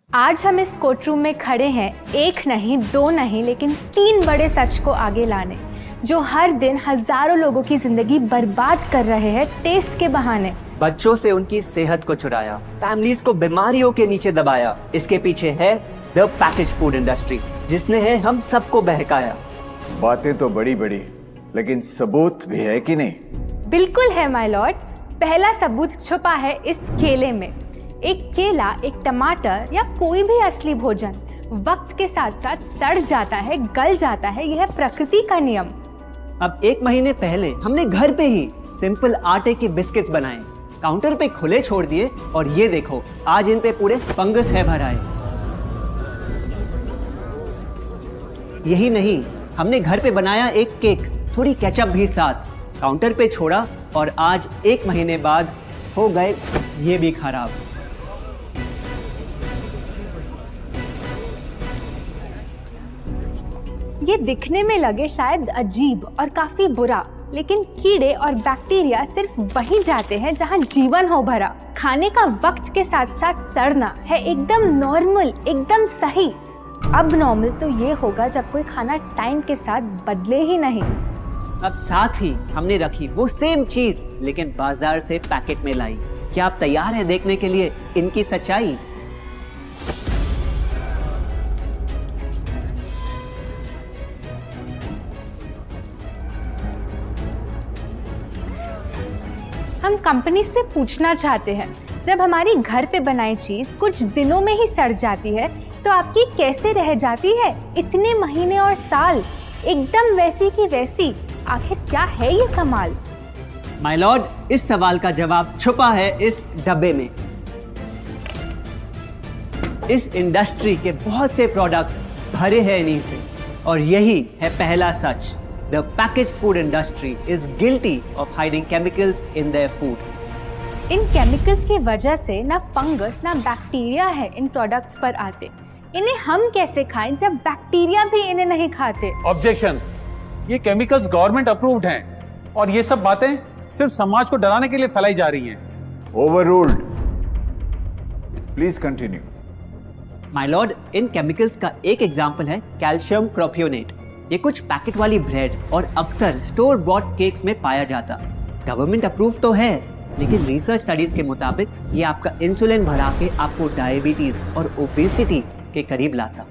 आज हम इस कोर्ट रूम में खड़े हैं, एक नहीं, दो नहीं, लेकिन 3 बड़े सच को आगे लाने, जो हर दिन हजारों लोगों की जिंदगी बर्बाद कर रहे हैं टेस्ट के बहाने। बच्चों से उनकी सेहत को चुराया, फैमिलीज को बीमारियों के नीचे दबाया। इसके पीछे है द पैकेज फूड इंडस्ट्री, जिसने है हम सबको बहकाया। बातें तो बड़ी बड़ी, लेकिन सबूत भी है कि नहीं? बिल्कुल है माय लॉर्ड। पहला सबूत छुपा है इस केले में। एक केला, एक टमाटर या कोई भी असली भोजन वक्त के साथ साथ सड़ जाता है, गल जाता है। यह प्रकृति का नियम। अब 1 महीने पहले हमने घर पे ही सिंपल आटे के बिस्किट्स बनाए, काउंटर पे खुले छोड़ दिए, और ये देखो आज इन पे पूरे फंगस है भराए। यही नहीं, हमने घर पे बनाया एक केक, थोड़ी केचप भी साथ, काउंटर पे छोड़ा, और आज 1 महीने बाद हो गए ये भी खराब। ये दिखने में लगे शायद अजीब और काफी बुरा, लेकिन कीड़े और बैक्टीरिया सिर्फ वहीं जाते हैं जहां जीवन हो भरा। खाने का वक्त के साथ साथ सड़ना है एकदम नॉर्मल, एकदम सही। अब नॉर्मल तो ये होगा जब कोई खाना टाइम के साथ बदले ही नहीं। अब साथ ही हमने रखी वो सेम चीज, लेकिन बाजार से पैकेट में लाई। क्या आप तैयार हैं देखने के लिए इनकी सच्चाई? हम कंपनी से पूछना चाहते हैं, जब हमारी घर पे बनाई चीज कुछ दिनों में ही सड़ जाती है, तो आपकी कैसे रह जाती है इतने महीने और साल एकदम वैसी की वैसी? आखिर क्या है ये कमाल? माय लॉर्ड, इस सवाल का जवाब छुपा है इस डब्बे में। इस इंडस्ट्री के बहुत से प्रोडक्ट्स भरे हैं इन्हीं से, और यही है पहला सच। The packaged food industry is guilty of hiding chemicals in their food. In chemicals की वजह से ना फंगस ना बैक्टीरिया है इन प्रोडक्ट्स पर आते। इन्हें हम कैसे खाएं जब बैक्टीरिया भी इन्हें नहीं खाते? ऑब्जेक्शन, ये केमिकल्स गवर्नमेंट अप्रूव्ड हैं, और ये सब बातें सिर्फ समाज को डराने के लिए फैलाई जा रही हैं। Overruled. Please continue. My Lord, in chemicals का एक एग्जांपल है कैल्शियम प्रोपियोनेट। ये कुछ पैकेट वाली ब्रेड और अक्सर स्टोर बॉट केक्स में पाया जाता। गवर्नमेंट अप्रूव तो है, लेकिन रिसर्च स्टडीज के मुताबिक ये आपका इंसुलिन बढ़ा के आपको डायबिटीज और ओबेसिटी के करीब लाता।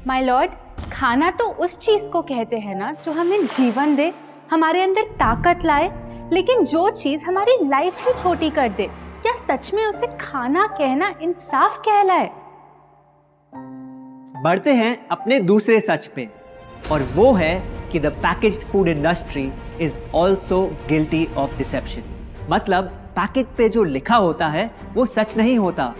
माय लॉर्ड, खाना तो उस चीज को कहते हैं ना जो हमें जीवन दे, हमारे अंदर ताकत लाए, लेकिन जो चीज हमारी लाइफ ही छोटी कर दे, क्या सच में उसे खाना कहना इंसाफ कहलाए? बढ़ते हैं अपने दूसरे सच पे, और वो है कि the packaged food industry is also guilty of deception. मतलब पैकेट पे जो लिखा होता है वो सच नहीं होता,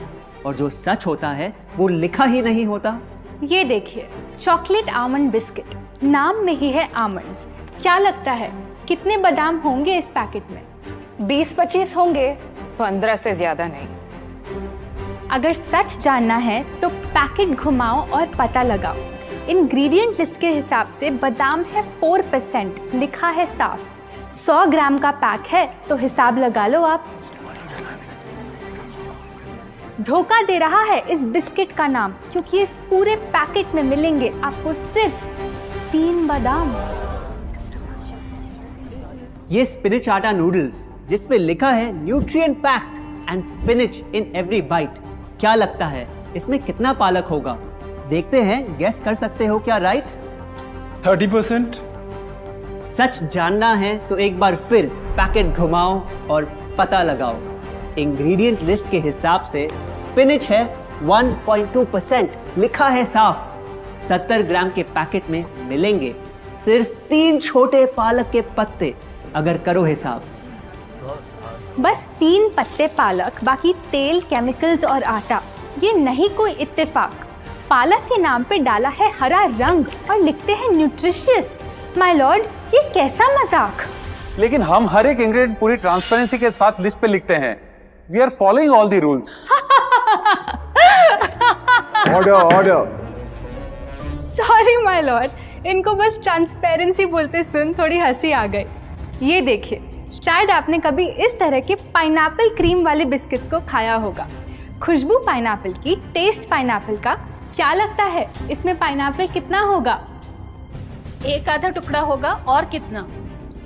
और जो सच होता है वो लिखा ही नहीं होता। ये देखिए, चॉकलेट आमंड बिस्किट, नाम में ही है आमंड्स। क्या लगता है कितने बादाम होंगे इस पैकेट में? 20-25 होंगे, 15 से ज्यादा नहीं। अगर सच जानना है तो पैकेट घुमाओ और पता लगाओ। इंग्रेडिएंट लिस्ट के हिसाब से बादाम है 4%, लिखा है साफ। 100 ग्राम का पैक है तो हिसाब लगा लो आप। धोखा दे रहा है इस बिस्किट का नाम, क्योंकि इस पूरे पैकेट में मिलेंगे आपको सिर्फ 3 बादाम। ये स्पिनच आटा नूडल्स, जिस पे लिखा है nutrient packed and spinach in every bite. क्या लगता है इसमें कितना पालक होगा? देखते हैं, गेस कर सकते हो क्या? राइट, 30%। सच जानना है तो एक बार फिर पैकेट घुमाओ और पता लगाओ। इंग्रेडिएंट लिस्ट के हिसाब से स्पिनच है 1.2%, लिखा है साफ। 70 ग्राम के पैकेट में मिलेंगे सिर्फ 3 छोटे पालक के पत्ते। अगर करो हिसाब, बस 3 पत्ते पालक, बाकी तेल, केमिकल्स और आटा। ये नहीं कोई इत्तेफाक। पालक के नाम पे डाला है हरा रंग और लिखते हैं न्यूट्रिशियस। माय लॉर्ड, ये कैसा मजाक? लेकिन हम हर एक इंग्रेडिएंट पूरी ट्रांसपेरेंसी के साथ लिस्ट पे लिखते हैं। We are following all the rules. Order, order. Sorry my lord, इनको बस ट्रांसपेरेंसी बोलते सुन थोड़ी हंसी आ गई। ये देखिए, शायद आपने कभी इस तरह के पाइनएप्पल क्रीम वाले बिस्किट्स को खाया होगा। खुशबू पाइनएप्पल की, टेस्ट पाइनएप्पल का। क्या लगता है इसमें पाइनएप्पल कितना होगा? एक आधा टुकड़ा होगा और कितना?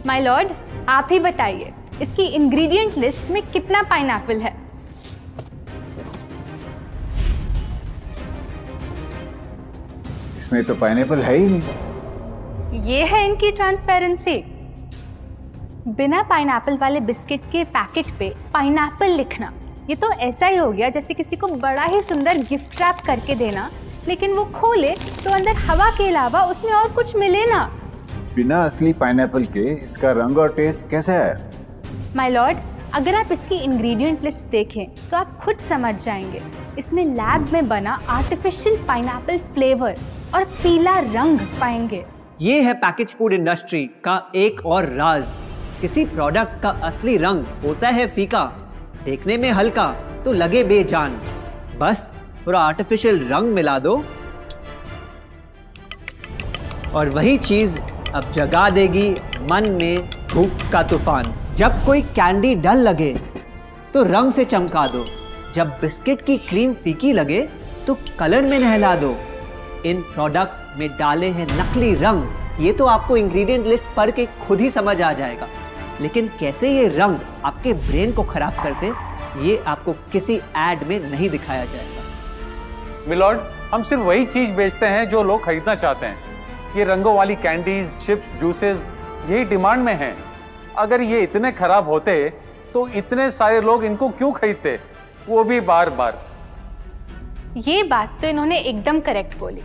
माय लॉर्ड, आप ही बताइए, इसकी इंग्रेडिएंट लिस्ट में कितना पाइनएप्पल है? इसमें तो पाइनएप्पल है ही नहीं। ये है इनकी ट्रांसपेरेंसी। बिना पाइनएप्पल वाले बिस्किट के पैकेट पे पाइनएप्पल लिखना, ये तो ऐसा ही हो गया जैसे किसी को बड़ा ही सुंदर गिफ्ट रैप करके देना, लेकिन वो खोले तो अंदर हवा के अलावा उसमें और कुछ मिले ना। बिना असली पाइनएप्पल के इसका रंग और टेस्ट कैसा है? माय लॉर्ड, अगर आप इसकी इंग्रेडिएंट लिस्ट देखें तो आप खुद समझ जाएंगे। इसमें लैब में बना आर्टिफिशियल पाइनएप्पल फ्लेवर और पीला रंग पाएंगे। ये है पैकेज फूड इंडस्ट्री का एक और राज। किसी प्रोडक्ट का असली रंग होता है फीका, देखने में हल्का तो लगे बेजान। बस थोड़ा आर्टिफिशियल रंग मिला दो और वही चीज अब जगा देगी मन में भूख का तूफान। जब कोई कैंडी डल लगे तो रंग से चमका दो, जब बिस्किट की क्रीम फीकी लगे तो कलर में नहला दो। इन प्रोडक्ट्स में डाले हैं नकली रंग। ये तो आपको इंग्रेडिएंट लिस्ट पढ़ के खुद ही समझ आ जाएगा, लेकिन कैसे ये रंग आपके ब्रेन को खराब करते, ये आपको किसी एड में नहीं दिखाया जाएगा। मिलॉर्ड, हम सिर्फ वही चीज बेचते हैं जो लोग खरीदना चाहते हैं। ये रंगों वाली कैंडीज, चिप्स, जूसेस यही डिमांड में हैं। अगर ये इतने खराब होते तो इतने सारे लोग इनको क्यों खरीदते, वो भी बार बार। ये बात तो इन्होंने एकदम करेक्ट बोली,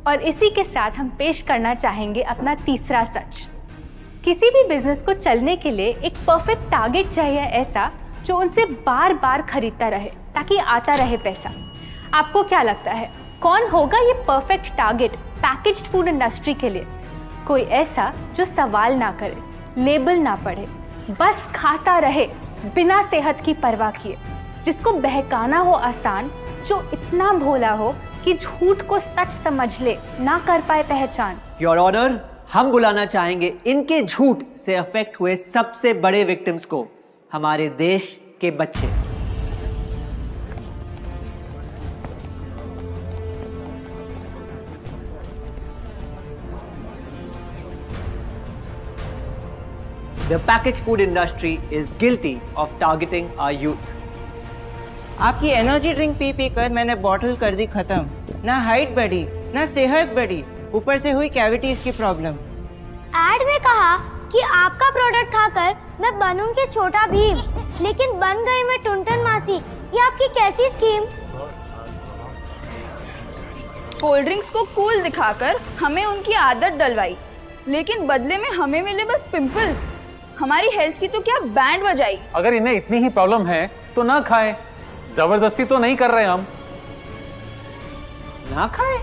और इसी के साथ हम पेश करना चाहेंगे अपना तीसरा सच। किसी भी बिजनेस को चलने के लिए एक परफेक्ट टारगेट चाहिए, ऐसा जो उनसे बार बार खरीदता रहे ताकि आता रहे पैसा। आपको क्या लगता है कौन होगा ये perfect target packaged food industry के लिए? कोई ऐसा जो सवाल ना करे, लेबल ना पढ़े, बस खाता रहे बिना सेहत की परवाह किए, जिसको बहकाना हो आसान, जो इतना भोला हो कि झूठ को सच समझ ले, ना कर पाए पहचान। योर ऑनर, हम बुलाना चाहेंगे इनके झूठ से अफेक्ट हुए सबसे बड़े विक्टिम्स को, हमारे देश के बच्चे। The packaged food industry is guilty of targeting our youth. आपकी एनर्जी ड्रिंक पी पी कर मैंने बॉटल कर दी खत्म। ना हाइट बढ़ी, ना सेहत बढ़ी, ऊपर से हुई कैविटीज की प्रॉब्लम। एड में कहा कि आपका प्रोडक्ट खाकर मैं बनूंगी छोटा भीम, लेकिन बन गई मैं टुनटन मासी। ये आपकी कैसी स्कीम? कोल्ड ड्रिंक्स को कूल दिखाकर हमें उनकी आदत डलवाई, लेकिन बदले में हमें मिले बस पिंपल्स। हमारी हेल्थ की तो क्या बैंड बजाई। अगर इन्हें इतनी ही प्रॉब्लम है तो ना खाएं, जबरदस्ती तो नहीं कर रहे हम। ना खाएं?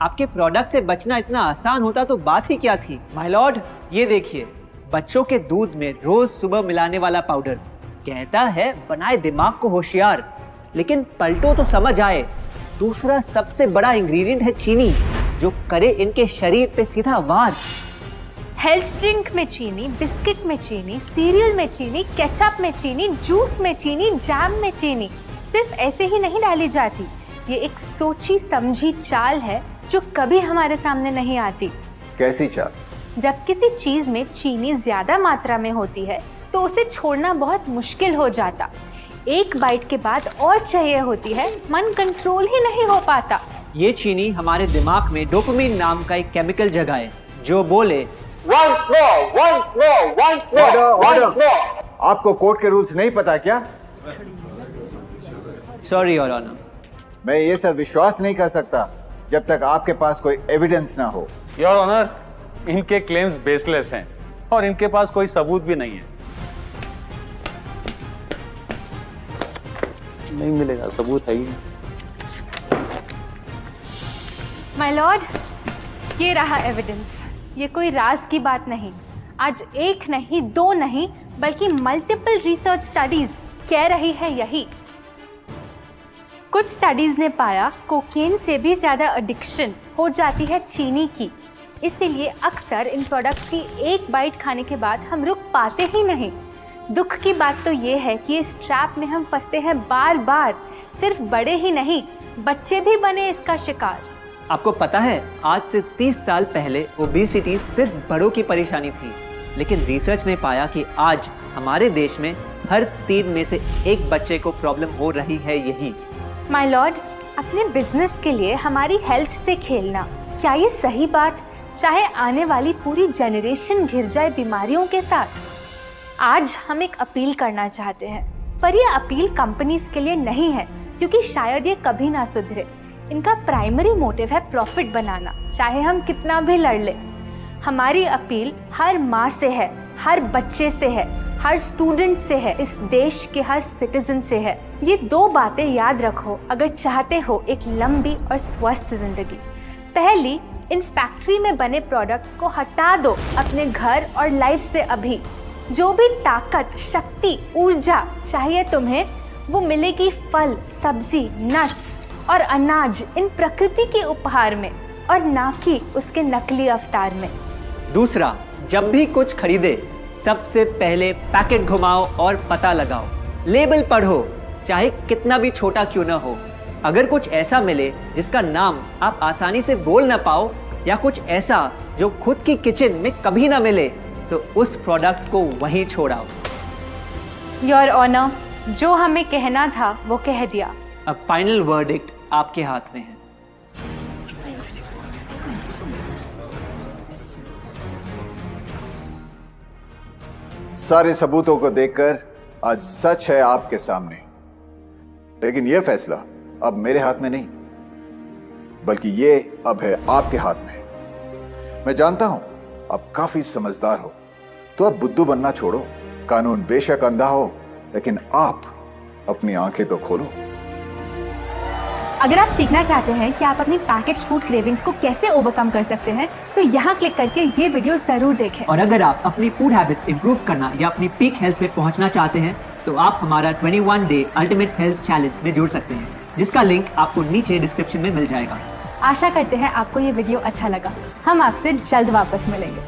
आपके प्रोडक्ट से बचना इतना आसान होता तो बात ही क्या थी। माय लॉर्ड, ये देखिए, बच्चों के दूध में रोज सुबह मिलाने वाला पाउडर कहता है बनाए दिमाग को होशियार, लेकिन पलटो तो समझ आए। दूसरा सबसे बड़ा इंग्रेडिएंट है चीनी, जो करे इनके शरीर पे सीधा वार। हेल्थ ड्रिंक में चीनी, बिस्किट में चीनी, सीरियल में चीनी, केचप में चीनी, जूस में चीनी, जैम में चीनी सिर्फ ऐसे ही नहीं डाली जाती। ये एक सोची समझी चाल है जो कभी हमारे सामने नहीं आती। कैसी चाल? जब किसी चीज में चीनी ज्यादा मात्रा में होती है तो उसे छोड़ना बहुत मुश्किल हो जाता। एक बाइट के बाद और चाहिए होती है, मन कंट्रोल ही नहीं हो पाता। ये चीनी हमारे दिमाग में डोपामिन नाम का एक केमिकल जगाए, जो बोले once more, once more, once more, once more. आपको कोर्ट के रूल्स नहीं पता क्या? Sorry your honour. मैं ये सब विश्वास नहीं कर सकता जब तक आपके पास कोई एविडेंस ना हो। योर ऑनर, इनके क्लेम्स बेसलेस हैं और इनके पास कोई सबूत भी नहीं है। नहीं मिलेगा, सबूत है ही। माय लॉर्ड, ये रहा एविडेंस। ये कोई राज की बात नहीं। आज एक नहीं, दो नहीं, बल्कि मल्टीपल रिसर्च स्टडीज कह रही है यही। कुछ स्टडीज ने पाया कोकेन से भी ज्यादा एडिक्शन हो जाती है चीनी की। इसीलिए अक्सर इन प्रोडक्ट्स की एक बाइट खाने के बाद हम रुक पाते ही नहीं। दुख की बात तो ये है कि इस ट्रैप में हम फंसते हैं बार बार, सिर्फ बड़े ही नहीं, बच्चे भी बने इसका शिकार। आपको पता है, आज से 30 साल पहले ओबेसिटी सिर्फ बड़ों की परेशानी थी, लेकिन रिसर्च ने पाया कि आज हमारे देश में हर 3 में से 1 बच्चे को प्रॉब्लम हो रही है यही। माय लॉर्ड, अपने बिजनेस के लिए हमारी हेल्थ से खेलना, क्या ये सही बात, चाहे आने वाली पूरी जनरेशन घिर जाए बीमारियों के साथ? आज हम एक अपील करना चाहते हैं, पर ये अपील कंपनीज के लिए नहीं है, क्योंकि शायद ये कभी ना सुधरे। इनका प्राइमरी मोटिव है प्रॉफिट बनाना, चाहे हम कितना भी लड़ ले। हमारी अपील हर माँ से है, हर बच्चे से है, हर स्टूडेंट से है, इस देश के हर सिटीजन से है। ये 2 बातें याद रखो अगर चाहते हो एक लंबी और स्वस्थ जिंदगी। पहली, इन फैक्ट्री में बने प्रोडक्ट्स को हटा दो अपने घर और लाइफ से अभी। जो भी ताकत, शक्ति, ऊर्जा चाहिए तुम्हें, वो मिलेगी फल, सब्जी, नट्स और अनाज इन प्रकृति के उपहार में, और ना कि उसके नकली अवतार में। दूसरा, जब भी कुछ खरीदे सबसे पहले पैकेट घुमाओ और पता लगाओ। लेबल पढ़ो, चाहे कितना भी छोटा क्यों ना हो। अगर कुछ ऐसा मिले जिसका नाम आप आसानी से बोल ना पाओ, या कुछ ऐसा जो खुद की किचन में कभी ना मिले, तो उस प्रोडक्ट को वहीं छोड़ाओ। योर ऑनर, जो हमें कहना था वो कह दिया। अब फाइनल वर्डिक्ट आपके हाथ में है। सारे सबूतों को देखकर आज सच है आपके सामने, लेकिन यह फैसला अब मेरे हाथ में नहीं, बल्कि ये अब है आपके हाथ में। मैं जानता हूं आप काफी समझदार हो, तो अब बुद्धू बनना छोड़ो। कानून बेशक अंधा हो, लेकिन आप अपनी आंखें तो खोलो। अगर आप सीखना चाहते हैं कि आप अपनी पैकेज्ड फूड क्रेविंग्स को कैसे ओवरकम कर सकते हैं, तो यहाँ क्लिक करके ये वीडियो जरूर देखें। और अगर आप अपनी फूड हैबिट्स इंप्रूव करना या अपनी पीक हेल्थ पे पहुंचना चाहते हैं, तो आप हमारा 21 डे अल्टीमेट हेल्थ चैलेंज में जुड़ सकते हैं, जिसका लिंक आपको नीचे डिस्क्रिप्शन में मिल जाएगा। आशा करते हैं आपको ये वीडियो अच्छा लगा। हम आपसे जल्द वापस मिलेंगे।